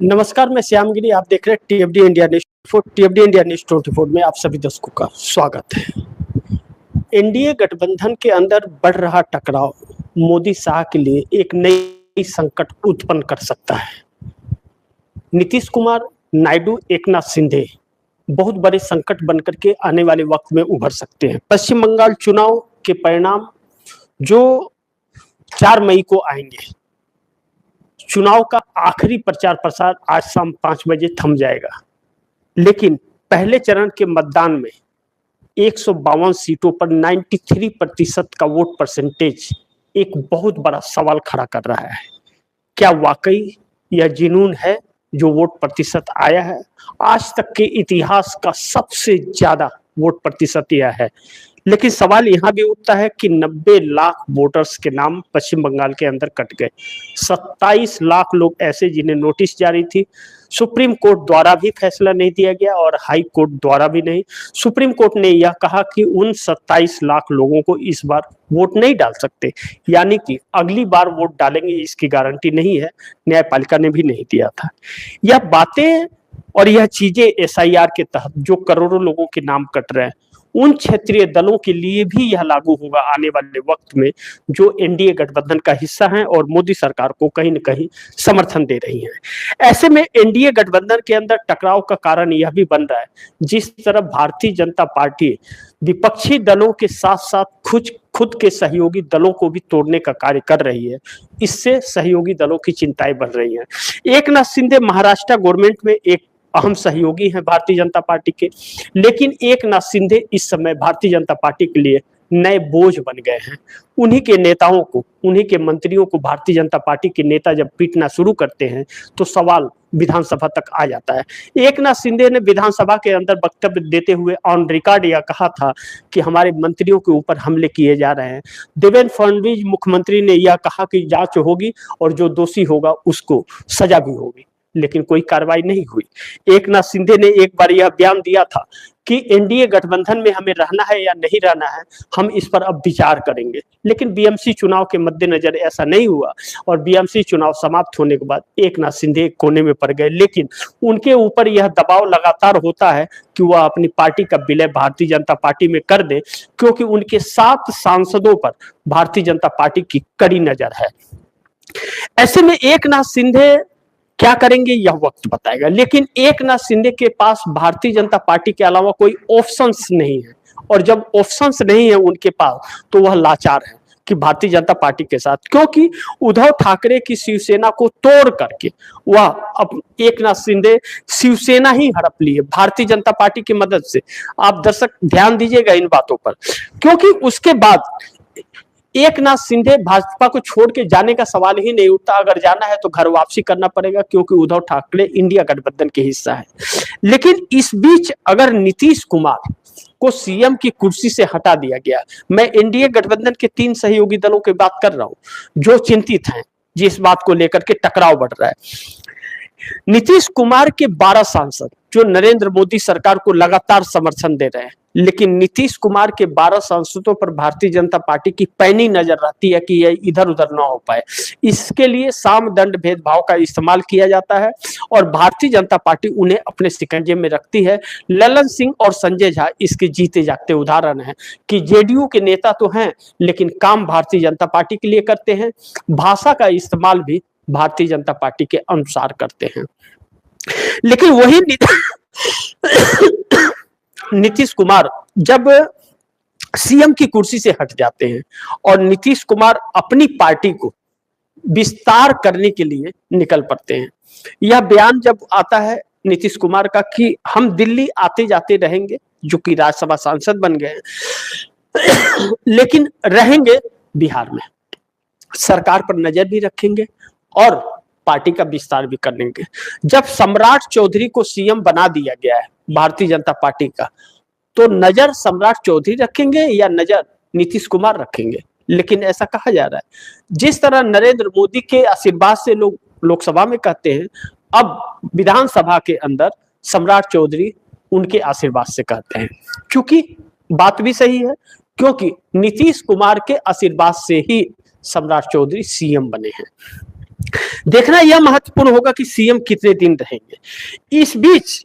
नमस्कार, मैं श्यामगिरी। आप देख रहे हैं टीएफडी इंडिया न्यूज 24। टीएफडी इंडिया न्यूज 24 में आप सभी दर्शकों का स्वागत है। एनडीए गठबंधन के अंदर बढ़ रहा टकराव मोदी शाह के लिए एक नई संकट उत्पन्न कर सकता है। नीतीश कुमार, नायडू, एकनाथ शिंदे बहुत बड़े संकट बनकर के आने वाले वक्त में उभर सकते हैं। पश्चिम बंगाल चुनाव के परिणाम जो 4 मई को आएंगे, चुनाव का आखिरी प्रचार प्रसार आज शाम 5 बजे थम जाएगा, लेकिन पहले चरण के मतदान में 152 सीटों पर 93% का वोट परसेंटेज एक बहुत बड़ा सवाल खड़ा कर रहा है। क्या वाकई यह जुनून है जो वोट प्रतिशत आया है? आज तक के इतिहास का सबसे ज्यादा वोट प्रतिशत यह है। लेकिन सवाल यहां भी उठता है कि 90 लाख वोटर्स के नाम पश्चिम बंगाल के अंदर कट गए। 27 लाख लोग ऐसे जिन्हें नोटिस जारी थी। सुप्रीम कोर्ट द्वारा भी फैसला नहीं दिया गया और हाई कोर्ट द्वारा भी नहीं। सुप्रीम कोर्ट ने यह कहा कि उन 27 लाख लोगों को इस बार वोट नहीं डाल सकते, यानी कि अगली बार वोट डालेंगे इसकी गारंटी नहीं है। न्यायपालिका ने भी नहीं दिया था। यह बातें और यह चीजें एसआईआर के तहत जो करोड़ों लोगों के नाम कट रहे हैं, उन क्षेत्रीय दलों के लिए भी यह लागू होगा आने वाले वक्त में, जो एनडीए गठबंधन का हिस्सा हैं और मोदी सरकार को कहीं न कहीं समर्थन दे रही हैं। ऐसे में एनडीए गठबंधन के अंदर टकराव का कारण यह भी बन रहा है, जिस तरह भारतीय जनता पार्टी विपक्षी दलों के साथ साथ खुद के सहयोगी दलों को भी तोड़ने का कार्य कर रही है। इससे सहयोगी दलों की चिंताएं बढ़ रही हैं। एकनाथ शिंदे महाराष्ट्र गवर्नमेंट में एक अहम सहयोगी हैं भारतीय जनता पार्टी के, लेकिन एकनाथ शिंदे इस समय भारतीय जनता पार्टी के लिए नए बोझ बन गए हैं। उन्हीं के नेताओं को, उन्हीं के मंत्रियों को भारतीय जनता पार्टी के नेता जब पीटना शुरू करते हैं तो सवाल विधानसभा तक आ जाता है। एकनाथ शिंदे ने विधानसभा के अंदर वक्तव्य देते हुए ऑन रिकॉर्ड यह कहा था कि हमारे मंत्रियों के ऊपर हमले किए जा रहे हैं। देवेंद्र फडणवीस मुख्यमंत्री ने यह कहा कि जांच होगी और जो दोषी होगा उसको सजा भी होगी, लेकिन कोई कार्रवाई नहीं हुई। एकनाथ शिंदे ने एक बार यह बयान दिया था कि एनडीए गठबंधन में हमें रहना है या नहीं रहना है, हम इस पर अब विचार करेंगे। लेकिन बीएमसी चुनाव के मद्देनजर ऐसा नहीं हुआ और बीएमसी चुनाव समाप्त होने के बाद एकनाथ शिंदे एक कोने में पड़ गए। लेकिन उनके ऊपर यह दबाव लगातार होता है कि वह अपनी पार्टी का विलय भारतीय जनता पार्टी में कर दे, क्योंकि उनके 7 सांसदों पर भारतीय जनता पार्टी की कड़ी नजर है। ऐसे में एकनाथ शिंदे क्या करेंगे यह वक्त बताएगा, लेकिन एकनाथ शिंदे के पास भारतीय जनता पार्टी के अलावा कोई ऑप्शंस नहीं है, और जब ऑप्शंस नहीं है उनके पास तो वह लाचार है कि भारतीय जनता पार्टी के साथ, क्योंकि उद्धव ठाकरे की शिवसेना को तोड़ करके वह अब एकनाथ शिंदे शिवसेना ही हड़प ली है भारतीय जनता पार्टी की मदद से। आप दर्शक ध्यान दीजिएगा इन बातों पर, क्योंकि उसके बाद एकनाथ शिंदे भाजपा को छोड़ के जाने का सवाल ही नहीं उठता। अगर जाना है तो घर वापसी करना पड़ेगा, क्योंकि उद्धव ठाकरे इंडिया गठबंधन के हिस्सा है। लेकिन इस बीच अगर नीतीश कुमार को सीएम की कुर्सी से हटा दिया गया, मैं एनडीए गठबंधन के 3 सहयोगी दलों की बात कर रहा हूं जो चिंतित हैं, जिस बात को लेकर के टकराव बढ़ रहा है। नीतीश कुमार के 12 सांसद जो नरेंद्र मोदी सरकार को लगातार समर्थन दे रहे हैं, लेकिन नीतीश कुमार के 12 सांसदों पर भारतीय जनता पार्टी की पैनी नजर रहती है कि यह इधर उधर ना हो पाए। इसके लिए साम दंड भेदभाव का इस्तेमाल किया जाता है और भारतीय जनता पार्टी उन्हें अपने शिकंजे में रखती है। ललन सिंह और संजय झा इसके जीते जागते उदाहरण है कि जेडीयू के नेता तो हैं, लेकिन काम भारतीय जनता पार्टी के लिए करते हैं, भाषा का इस्तेमाल भी भारतीय जनता पार्टी के अनुसार करते हैं। लेकिन वही नीतीश कुमार जब सीएम की कुर्सी से हट जाते हैं और नीतीश कुमार अपनी पार्टी को विस्तार करने के लिए निकल पड़ते हैं। यह बयान जब आता है नीतीश कुमार का कि हम दिल्ली आते जाते रहेंगे, जो कि राज्यसभा सांसद बन गए, लेकिन रहेंगे बिहार में, सरकार पर नजर भी रखेंगे और पार्टी का विस्तार भी कर लेंगे। जब सम्राट चौधरी को सीएम बना दिया गया है भारतीय जनता पार्टी का, तो नजर सम्राट चौधरी रखेंगे या नजर नीतीश कुमार रखेंगे? लेकिन ऐसा कहा जा रहा है जिस तरह नरेंद्र मोदी के आशीर्वाद से लोग लोकसभा में कहते हैं, अब विधानसभा के अंदर सम्राट चौधरी उनके आशीर्वाद से कहते हैं। क्योंकि बात भी सही है, क्योंकि नीतीश कुमार के आशीर्वाद से ही सम्राट चौधरी सीएम बने हैं। देखना यह महत्वपूर्ण होगा कि सीएम कितने दिन रहेंगे। इस बीच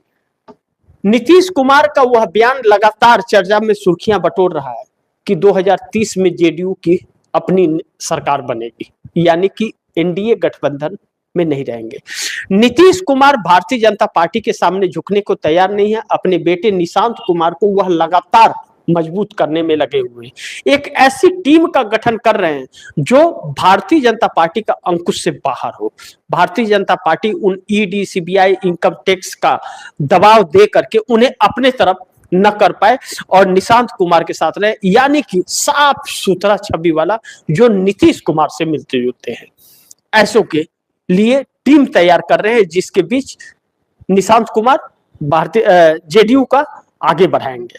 नीतीश कुमार का वह बयान लगातार चर्चा में सुर्खियां बटोर रहा है कि 2030 में जेडीयू की अपनी सरकार बनेगी, यानी कि एनडीए गठबंधन में नहीं रहेंगे। नीतीश कुमार भारतीय जनता पार्टी के सामने झुकने को तैयार नहीं है। अपने बेटे निशांत कुमार को वह लगातार मजबूत करने में लगे हुए हैं। एक ऐसी टीम का गठन कर रहे हैं जो भारतीय जनता पार्टी का अंकुश से बाहर हो। भारतीय जनता पार्टी उन ईडी, सीबीआई, इनकम टैक्स का दबाव दे करके उन्हें अपने तरफ न कर पाए और निशांत कुमार के साथ रहे, यानी कि साफ सुथरा छवि वाला जो नीतीश कुमार से मिलते जुलते हैं, ऐसों के लिए टीम तैयार कर रहे हैं जिसके बीच निशांत कुमार भारतीय जेडीयू का आगे बढ़ाएंगे।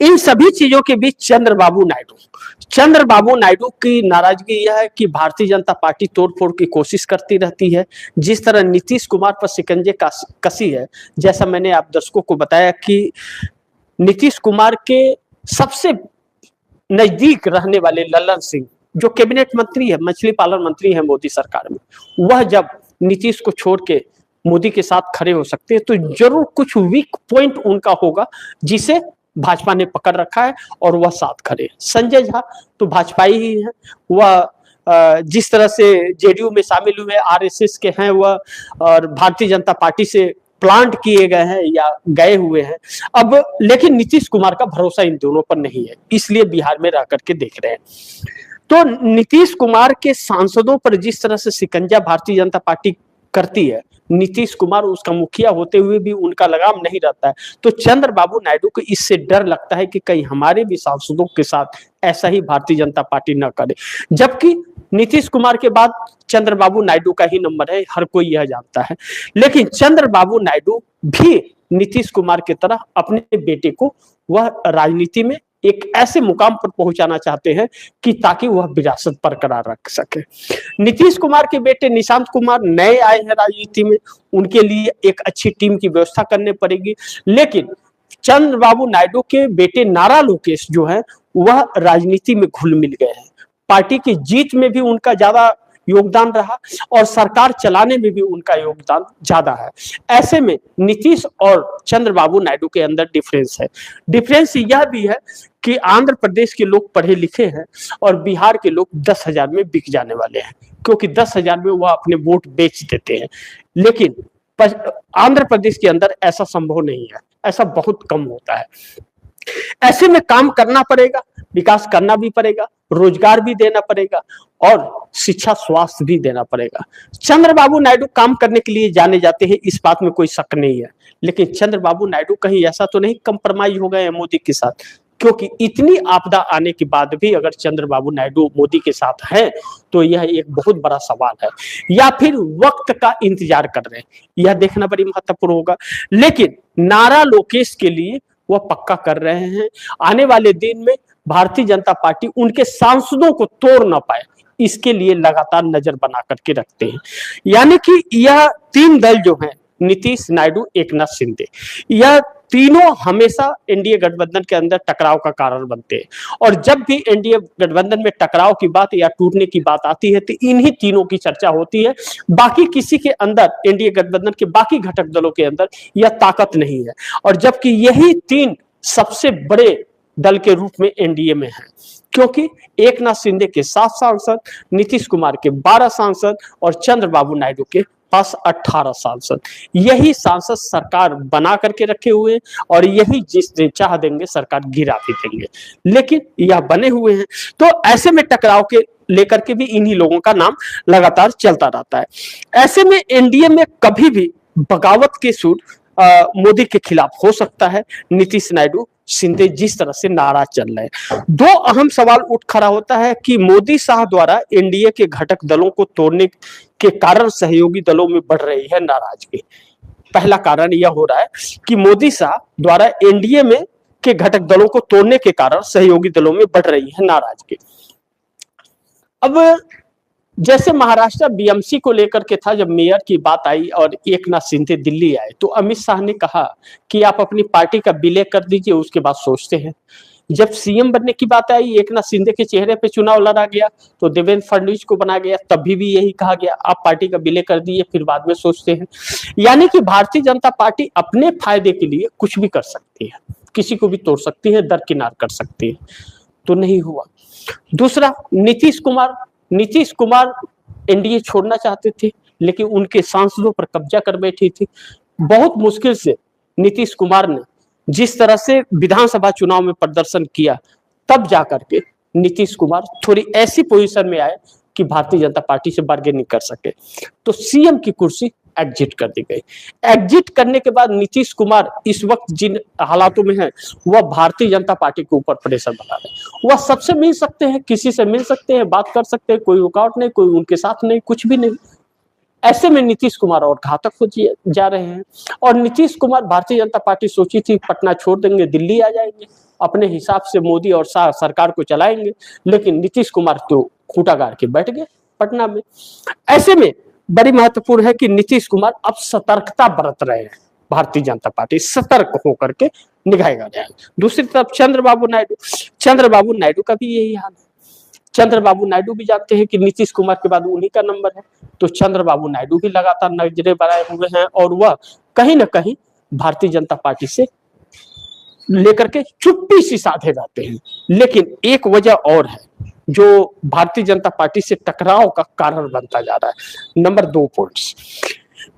इन सभी चीजों के बीच चंद्रबाबू नायडू की नाराजगी यह है कि भारतीय जनता पार्टी तोड़फोड़ की कोशिश करती रहती है। जिस तरह नीतीश कुमार पर शिकंजे कसी है, जैसा मैंने आप दर्शकों को बताया कि नीतीश कुमार के सबसे नजदीक रहने वाले लल्लन सिंह जो कैबिनेट मंत्री है, मछली पालन मंत्री है मोदी सरकार में, वह जब नीतीश को छोड़ के मोदी के साथ खड़े हो सकते हैं तो जरूर कुछ वीक पॉइंट उनका होगा जिसे भाजपा ने पकड़ रखा है और वह साथ खड़े। संजय झा तो भाजपा ही है, वह जिस तरह से जेडीयू में शामिल हुए आरएसएस के हैं वह, और भारतीय जनता पार्टी से प्लांट किए गए हैं या गए हुए हैं अब। लेकिन नीतीश कुमार का भरोसा इन दोनों पर नहीं है, इसलिए बिहार में रह करके देख रहे हैं। तो नीतीश कुमार के सांसदों पर जिस तरह से शिकंजा भारतीय जनता पार्टी करती है, नीतीश कुमार उसका मुखिया होते हुए भी उनका लगाम नहीं रहता है। तो चंद्रबाबू नायडू को इससे डर लगता है कि कहीं हमारे भी सांसदों के साथ ऐसा ही भारतीय जनता पार्टी न करे। जबकि नीतीश कुमार के बाद चंद्रबाबू नायडू का ही नंबर है, हर कोई यह जानता है। लेकिन चंद्रबाबू नायडू भी नीतीश कुमार की तरह अपने बेटे को वह राजनीति में एक ऐसे मुकाम पर पहुंचाना चाहते हैं कि ताकि वह विरासत बरकरार रख सके। नीतीश कुमार के बेटे निशांत कुमार नए आए हैं राजनीति में, उनके लिए एक अच्छी टीम की व्यवस्था करनी पड़ेगी। लेकिन चंद्रबाबू नायडू के बेटे नारा लोकेश जो है वह राजनीति में घुल मिल गए हैं। पार्टी की जीत में भी उनका ज्यादा योगदान रहा और सरकार चलाने में भी उनका योगदान ज्यादा है। ऐसे में नीतीश और चंद्रबाबू नायडू के अंदर डिफरेंस है। डिफरेंस यह भी है कि आंध्र प्रदेश के लोग पढ़े लिखे हैं और बिहार के लोग 10,000 में बिक जाने वाले हैं, क्योंकि 10,000 में वह अपने वोट बेच देते हैं। लेकिन आंध्र प्रदेश के अंदर ऐसा संभव नहीं है, ऐसा बहुत कम होता है। ऐसे में काम करना पड़ेगा, विकास करना भी पड़ेगा, रोजगार भी देना पड़ेगा और शिक्षा स्वास्थ्य भी देना पड़ेगा। चंद्रबाबू नायडू काम करने के लिए जाने जाते हैं, इस बात में कोई शक नहीं है। लेकिन चंद्रबाबू नायडू कहीं ऐसा तो नहीं कंप्रोमाइज हो गए मोदी के साथ, क्योंकि इतनी आपदा आने के बाद भी अगर चंद्रबाबू नायडू मोदी के साथ हैं तो यह एक बहुत बड़ा सवाल है, या फिर वक्त का इंतजार कर रहे हैं, यह देखना बड़ी महत्वपूर्ण होगा। लेकिन नारा लोकेश के लिए वह पक्का कर रहे हैं आने वाले दिन में भारतीय जनता पार्टी उनके सांसदों को तोड़ ना पाए, इसके लिए लगातार नजर बना करके रखते हैं। यानी कि यह तीन दल जो हैं, नीतीश, नायडू, एकनाथ शिंदे, यह तीनों हमेशा एनडीए गठबंधन के अंदर टकराव का कारण बनते हैं। और जब भी एनडीए गठबंधन में टकराव की बात या टूटने की बात आती है तो इन्हीं तीनों की चर्चा होती है। बाकी किसी के अंदर, एनडीए गठबंधन के बाकी घटक दलों के अंदर यह ताकत नहीं है। और जबकि यही तीन सबसे बड़े दल के रूप में एनडीए में है, क्योंकि एकनाथ शिंदे के 7 सांसद, नीतीश कुमार के 12 सांसद और चंद्रबाबू नायडू के पास 18 सांसद, यही सांसद सरकार बना करके रखे हुए हैं और यही जिस दिन चाह देंगे सरकार गिरा भी देंगे। लेकिन यह बने हुए हैं, तो ऐसे में टकराव के लेकर के भी इन्हीं लोगों का नाम लगातार चलता रहता है। ऐसे में एनडीए में कभी भी बगावत के सुर मोदी के खिलाफ हो सकता है। नीतीश, नायडू, शिंदे जिस तरह से नाराज चल रहे हैं, दो अहम सवाल उठ खड़ा होता है कि मोदी शाह द्वारा एनडीए के घटक दलों को तोड़ने के कारण सहयोगी दलों में बढ़ रही है नाराजगी। पहला कारण यह हो रहा है कि मोदी शाह द्वारा एनडीए में के घटक दलों को तोड़ने के कारण सहयोगी दलों में बढ़ रही है नाराजगी। अब जैसे महाराष्ट्र बीएमसी को लेकर के था, जब मेयर की बात आई और एकनाथ शिंदे दिल्ली आए तो अमित शाह ने कहा कि आप अपनी पार्टी का विलय कर दीजिए, उसके बाद सोचते हैं। जब सीएम बनने की बात आई, एकनाथ शिंदे के चेहरे पे चुनाव लड़ा गया, तो देवेंद्र फडणवीस को बना गया, तभी भी यही कहा गया आप पार्टी का विलय कर दिए, फिर बाद में सोचते हैं। यानी कि भारतीय जनता पार्टी अपने फायदे के लिए कुछ भी कर सकती है, किसी को भी तोड़ सकती है, दरकिनार कर सकती है, तो नहीं हुआ। दूसरा, नीतीश कुमार एनडीए छोड़ना चाहते थे, लेकिन उनके सांसदों पर कब्जा कर बैठी थी। बहुत मुश्किल से नीतीश कुमार ने जिस तरह से विधानसभा चुनाव में प्रदर्शन किया, तब जाकर के नीतीश कुमार थोड़ी ऐसी पोजीशन में आए कि भारतीय जनता पार्टी से बार्गेनिंग कर सके, तो सीएम की कुर्सी एग्जिट कर दी गई। एग्जिट करने के बाद नीतीश कुमार इस वक्त जिन हालातों में है, वह भारतीय जनता पार्टी के ऊपर प्रेशर बना रहे। वह सबसे मिल सकते हैं, किसी से मिल सकते हैं, बात कर सकते हैं, कोई रुकावट नहीं, कोई उनके साथ नहीं, कुछ भी नहीं। ऐसे में नीतीश कुमार और घातक हो जा रहे हैं। और नीतीश कुमार, भारतीय जनता पार्टी सोची थी पटना छोड़ देंगे, दिल्ली आ जाएंगे, अपने हिसाब से मोदी और शाह सरकार को चलाएंगे, लेकिन नीतीश कुमार तो खूंटा गाड़ के बैठ गए पटना में। ऐसे में बड़ी महत्वपूर्ण है कि नीतीश कुमार अब सतर्कता बरत रहे हैं, भारतीय जनता पार्टी सतर्क होकर के निभाएगा जाएगा। दूसरी तरफ चंद्रबाबू नायडू का भी यही हाल है। चंद्रबाबू नायडू भी जानते हैं कि नीतीश कुमार के बाद उन्हीं का नंबर है, तो चंद्रबाबू नायडू भी लगातार नजरें बनाए हुए हैं, और वह कहीं ना कहीं भारतीय जनता पार्टी से लेकर के चुप्पी सी साधे रहते हैं। लेकिन एक वजह और है जो भारतीय जनता पार्टी से टकराव का कारण बनता जा रहा है। नंबर 2 पॉइंट्स,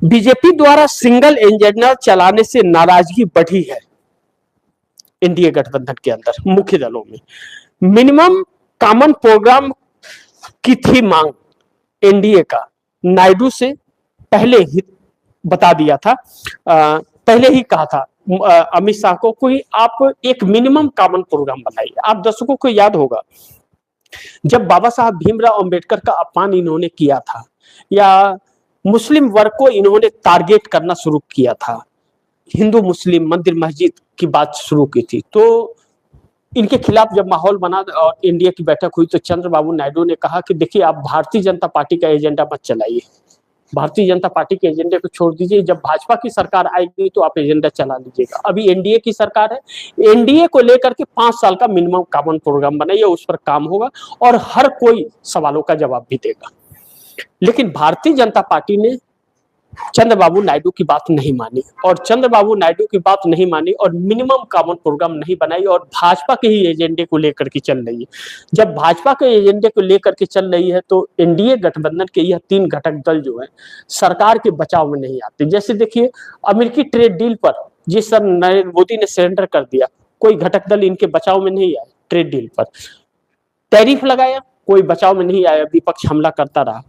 बीजेपी द्वारा सिंगल एजेंडा चलाने से नाराजगी बढ़ी है एनडीए गठबंधन के अंदर मुख्य दलों में। मिनिमम कॉमन प्रोग्राम की थी मांग एनडीए का, नायडू से पहले ही बता दिया था, पहले ही कहा था अमित शाह को कि आप एक मिनिमम कॉमन प्रोग्राम बनाइए। आप दर्शकों को याद होगा, जब बाबा साहब भीमराव अंबेडकर का अपमान इन्होंने किया था, या मुस्लिम वर्ग को इन्होंने टारगेट करना शुरू किया था, हिंदू मुस्लिम मंदिर मस्जिद की बात शुरू की थी, तो इनके खिलाफ जब माहौल बना और इंडिया की बैठक हुई, तो चंद्रबाबू नायडू ने कहा कि देखिए आप भारतीय जनता पार्टी का एजेंडा मत चलाइए, भारतीय जनता पार्टी के एजेंडे को छोड़ दीजिए, जब भाजपा की सरकार आएगी तो आप एजेंडा चला लीजिएगा। अभी एनडीए की सरकार है, एनडीए को लेकर के 5 साल का मिनिमम कॉमन प्रोग्राम बनाइए, उस पर काम होगा और हर कोई सवालों का जवाब भी देगा। लेकिन भारतीय जनता पार्टी ने चंद्रबाबू नायडू की बात नहीं मानी, और चंद्रबाबू नायडू की बात नहीं मानी और मिनिमम कॉमन प्रोग्राम नहीं बनाई, और भाजपा के ही एजेंडे को लेकर के चल रही है। जब भाजपा के एजेंडे को लेकर के चल रही है, तो एनडीए गठबंधन के यह 3 घटक दल जो है सरकार के बचाव में नहीं आते। जैसे देखिए, अमेरिकी ट्रेड डील पर जिस तरह नरेंद्र मोदी ने सरेंडर कर दिया, कोई घटक दल इनके बचाव में नहीं आए। ट्रेड डील पर टैरिफ लगाया, कोई बचाव में नहीं आया, विपक्ष हमला करता रहा।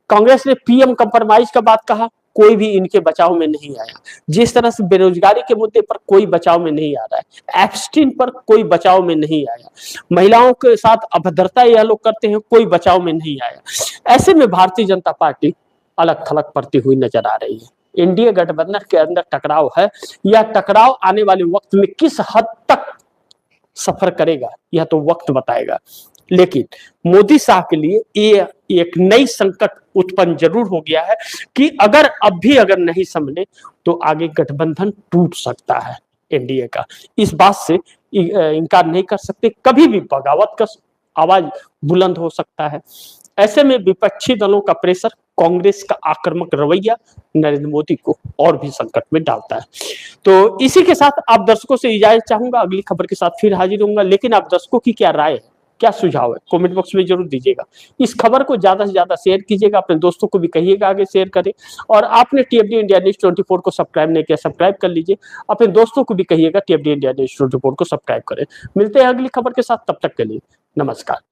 कांग्रेस ने पीएम कंप्रोमाइज का बात कहा, कोई भी इनके बचाव में नहीं आया। जिस तरह से बेरोजगारी के मुद्दे पर कोई बचाव में नहीं आ रहा है, एप्स्टीन पर कोई बचाव में नहीं आया, महिलाओं के साथ अभद्रता यह लोग करते हैं, कोई बचाव में नहीं आया। ऐसे में भारतीय जनता पार्टी अलग थलग पड़ती हुई नजर आ रही है। एनडीए गठबंधन के अंदर टकराव है, यह टकराव आने वाले वक्त में किस हद तक सफर करेगा यह तो वक्त बताएगा। लेकिन मोदी शाह के लिए ये एक नई संकट उत्पन्न जरूर हो गया है कि अगर नहीं संभले तो आगे गठबंधन टूट सकता है एनडीए का। इस बात से इनकार नहीं कर सकते, कभी भी बगावत का आवाज बुलंद हो सकता है। ऐसे में विपक्षी दलों का प्रेशर, कांग्रेस का आक्रामक रवैया नरेंद्र मोदी को और भी संकट में डालता है। तो इसी के साथ आप दर्शकों से इजाजत चाहूंगा, अगली खबर के साथ फिर हाजिर होऊंगा। लेकिन आप दर्शकों की क्या राय है, क्या सुझाव है, कमेंट बॉक्स में जरूर दीजिएगा। इस खबर को ज्यादा से ज्यादा शेयर कीजिएगा, अपने दोस्तों को भी कहिएगा आगे शेयर करें। और आपने टीएफडी इंडिया न्यूज 24 को सब्सक्राइब नहीं किया, सब्सक्राइब कर लीजिए। अपने दोस्तों को भी कहिएगा टीएफडी इंडिया न्यूज 24 को सब्सक्राइब करें। मिलते हैं अगली खबर के साथ, तब तक के लिए नमस्कार।